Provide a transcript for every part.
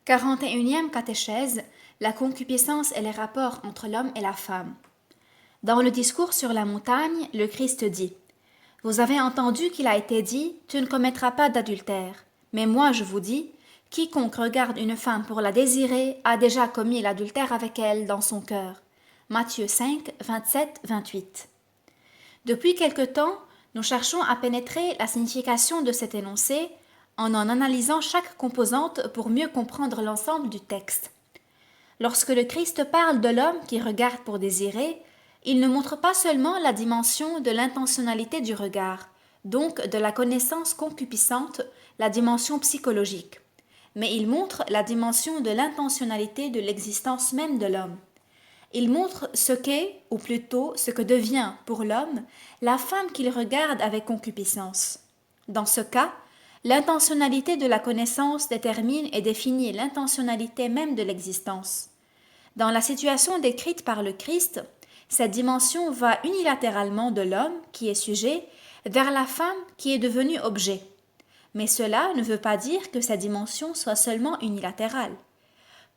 41e catéchèse, la concupiscence et les rapports entre l'homme et la femme. Dans le discours sur la montagne, le Christ dit « Vous avez entendu qu'il a été dit « Tu ne commettras pas d'adultère ». Mais moi je vous dis, quiconque regarde une femme pour la désirer a déjà commis l'adultère avec elle dans son cœur. » Matthieu 5, 27, 28. Depuis quelque temps, nous cherchons à pénétrer la signification de cet énoncé en analysant chaque composante pour mieux comprendre l'ensemble du texte. Lorsque le Christ parle de l'homme qui regarde pour désirer, il ne montre pas seulement la dimension de l'intentionnalité du regard, donc de la connaissance concupiscente, la dimension psychologique, mais il montre la dimension de l'intentionnalité de l'existence même de l'homme. Il montre ce qu'est, ou plutôt ce que devient pour l'homme, la femme qu'il regarde avec concupiscence. Dans ce cas, l'intentionnalité de la connaissance détermine et définit l'intentionnalité même de l'existence. Dans la situation décrite par le Christ, cette dimension va unilatéralement de l'homme, qui est sujet, vers la femme qui est devenue objet. Mais cela ne veut pas dire que cette dimension soit seulement unilatérale.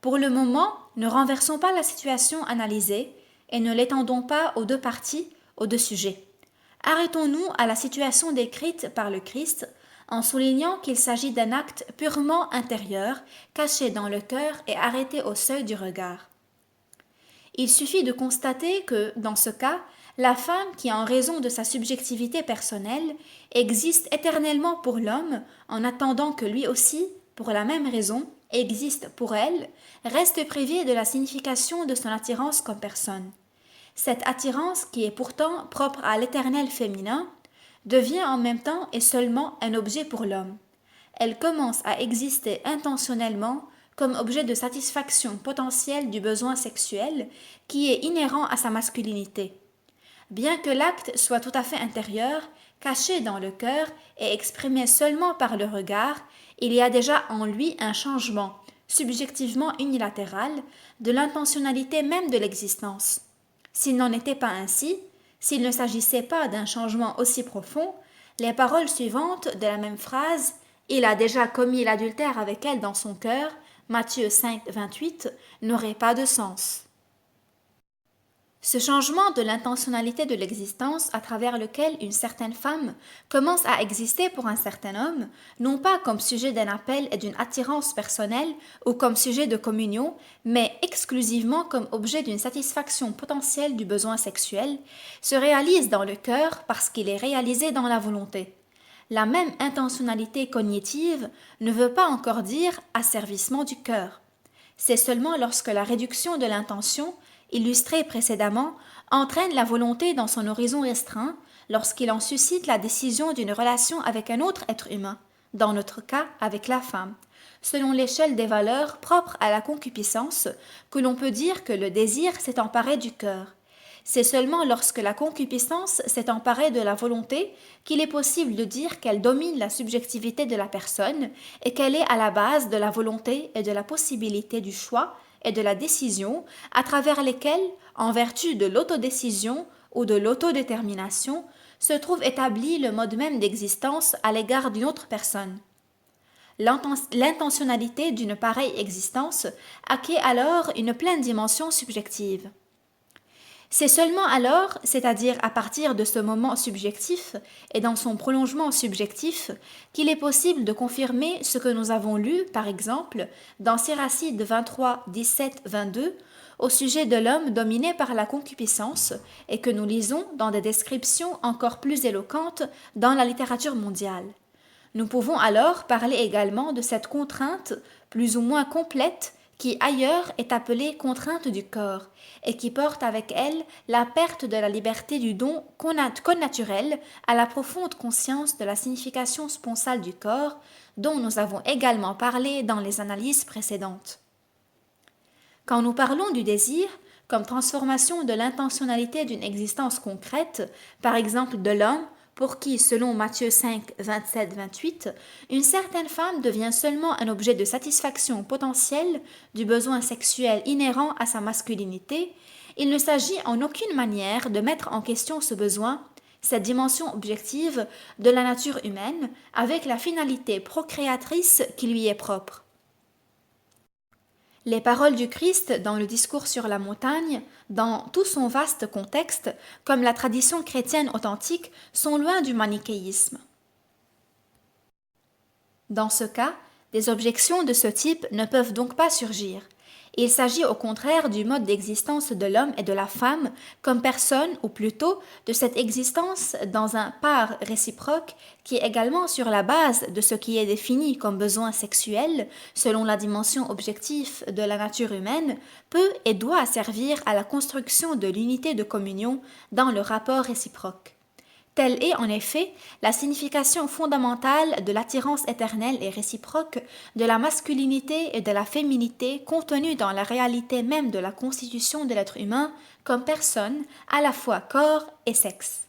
Pour le moment, ne renversons pas la situation analysée et ne l'étendons pas aux deux parties, aux deux sujets. Arrêtons-nous à la situation décrite par le Christ en soulignant qu'il s'agit d'un acte purement intérieur, caché dans le cœur et arrêté au seuil du regard. Il suffit de constater que, dans ce cas, la femme qui, en raison de sa subjectivité personnelle, existe éternellement pour l'homme en attendant que lui aussi, pour la même raison, existe pour elle, reste privée de la signification de son attirance comme personne. Cette attirance, qui est pourtant propre à l'éternel féminin, devient en même temps et seulement un objet pour l'homme. Elle commence à exister intentionnellement comme objet de satisfaction potentielle du besoin sexuel qui est inhérent à sa masculinité. Bien que l'acte soit tout à fait intérieur, caché dans le cœur et exprimé seulement par le regard, il y a déjà en lui un changement, subjectivement unilatéral, de l'intentionnalité même de l'existence. S'il n'en était pas ainsi, s'il ne s'agissait pas d'un changement aussi profond, les paroles suivantes de la même phrase « Il a déjà commis l'adultère avec elle dans son cœur » Matthieu 5, 28 n'auraient pas de sens. Ce changement de l'intentionnalité de l'existence à travers lequel une certaine femme commence à exister pour un certain homme, non pas comme sujet d'un appel et d'une attirance personnelle ou comme sujet de communion, mais exclusivement comme objet d'une satisfaction potentielle du besoin sexuel, se réalise dans le cœur parce qu'il est réalisé dans la volonté. La même intentionnalité cognitive ne veut pas encore dire asservissement du cœur. C'est seulement lorsque la réduction de l'intention illustré précédemment, entraîne la volonté dans son horizon restreint lorsqu'il en suscite la décision d'une relation avec un autre être humain, dans notre cas avec la femme, selon l'échelle des valeurs propres à la concupiscence que l'on peut dire que le désir s'est emparé du cœur. C'est seulement lorsque la concupiscence s'est emparée de la volonté qu'il est possible de dire qu'elle domine la subjectivité de la personne et qu'elle est à la base de la volonté et de la possibilité du choix et de la décision à travers lesquelles, en vertu de l'autodécision ou de l'autodétermination, se trouve établi le mode même d'existence à l'égard d'une autre personne. L'intentionnalité d'une pareille existence acquiert alors une pleine dimension subjective. C'est seulement alors, c'est-à-dire à partir de ce moment subjectif et dans son prolongement subjectif, qu'il est possible de confirmer ce que nous avons lu, par exemple, dans Siracide 23, 17, 22, au sujet de l'homme dominé par la concupiscence et que nous lisons dans des descriptions encore plus éloquentes dans la littérature mondiale. Nous pouvons alors parler également de cette contrainte plus ou moins complète qui ailleurs est appelée contrainte du corps, et qui porte avec elle la perte de la liberté du don connaturel à la profonde conscience de la signification sponsale du corps, dont nous avons également parlé dans les analyses précédentes. Quand nous parlons du désir, comme transformation de l'intentionnalité d'une existence concrète, par exemple de l'homme, pour qui, selon Matthieu 5, 27, 28, une certaine femme devient seulement un objet de satisfaction potentielle du besoin sexuel inhérent à sa masculinité, il ne s'agit en aucune manière de mettre en question ce besoin, cette dimension objective de la nature humaine, avec la finalité procréatrice qui lui est propre. Les paroles du Christ dans le discours sur la montagne, dans tout son vaste contexte, comme la tradition chrétienne authentique, sont loin du manichéisme. Dans ce cas, des objections de ce type ne peuvent donc pas surgir. Il s'agit au contraire du mode d'existence de l'homme et de la femme comme personne, ou plutôt de cette existence dans un part réciproque qui est également sur la base de ce qui est défini comme besoin sexuel, selon la dimension objective de la nature humaine, peut et doit servir à la construction de l'unité de communion dans le rapport réciproque. Telle est en effet la signification fondamentale de l'attirance éternelle et réciproque de la masculinité et de la féminité contenue dans la réalité même de la constitution de l'être humain comme personne, à la fois corps et sexe.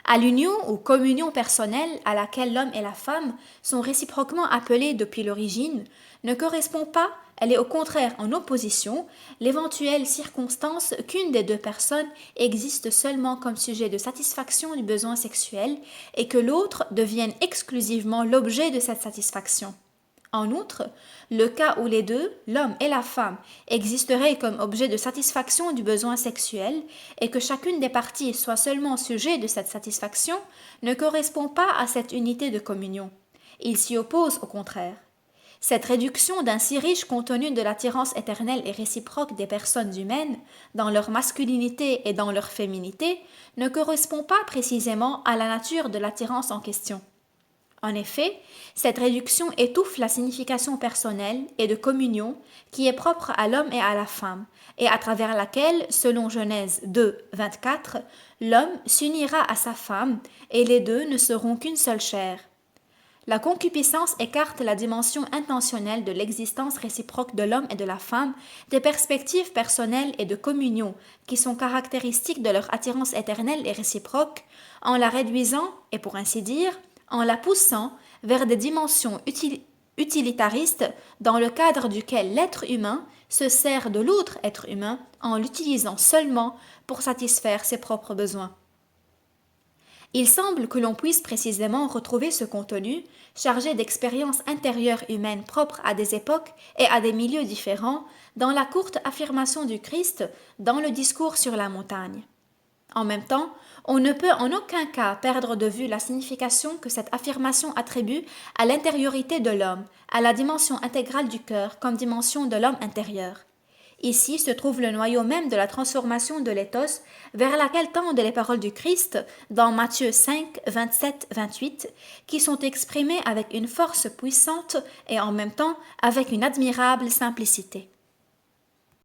À l'union ou communion personnelle à laquelle l'homme et la femme sont réciproquement appelés depuis l'origine ne correspond pas, elle est au contraire en opposition, l'éventuelle circonstance qu'une des deux personnes existe seulement comme sujet de satisfaction du besoin sexuel et que l'autre devienne exclusivement l'objet de cette satisfaction. En outre, le cas où les deux, l'homme et la femme, existeraient comme objet de satisfaction du besoin sexuel et que chacune des parties soit seulement sujet de cette satisfaction ne correspond pas à cette unité de communion. Il s'y oppose au contraire. Cette réduction d'un si riche contenu de l'attirance éternelle et réciproque des personnes humaines, dans leur masculinité et dans leur féminité, ne correspond pas précisément à la nature de l'attirance en question. En effet, cette réduction étouffe la signification personnelle et de communion qui est propre à l'homme et à la femme, et à travers laquelle, selon Genèse 2, 24, l'homme s'unira à sa femme et les deux ne seront qu'une seule chair. La concupiscence écarte la dimension intentionnelle de l'existence réciproque de l'homme et de la femme des perspectives personnelles et de communion qui sont caractéristiques de leur attirance éternelle et réciproque, en la réduisant, et pour ainsi dire, en la poussant vers des dimensions utilitaristes dans le cadre duquel l'être humain se sert de l'autre être humain en l'utilisant seulement pour satisfaire ses propres besoins. Il semble que l'on puisse précisément retrouver ce contenu, chargé d'expériences intérieures humaines propres à des époques et à des milieux différents, dans la courte affirmation du Christ dans le discours sur la montagne. En même temps, on ne peut en aucun cas perdre de vue la signification que cette affirmation attribue à l'intériorité de l'homme, à la dimension intégrale du cœur comme dimension de l'homme intérieur. Ici se trouve le noyau même de la transformation de l'éthos vers laquelle tendent les paroles du Christ dans Matthieu 5, 27, 28, qui sont exprimées avec une force puissante et en même temps avec une admirable simplicité.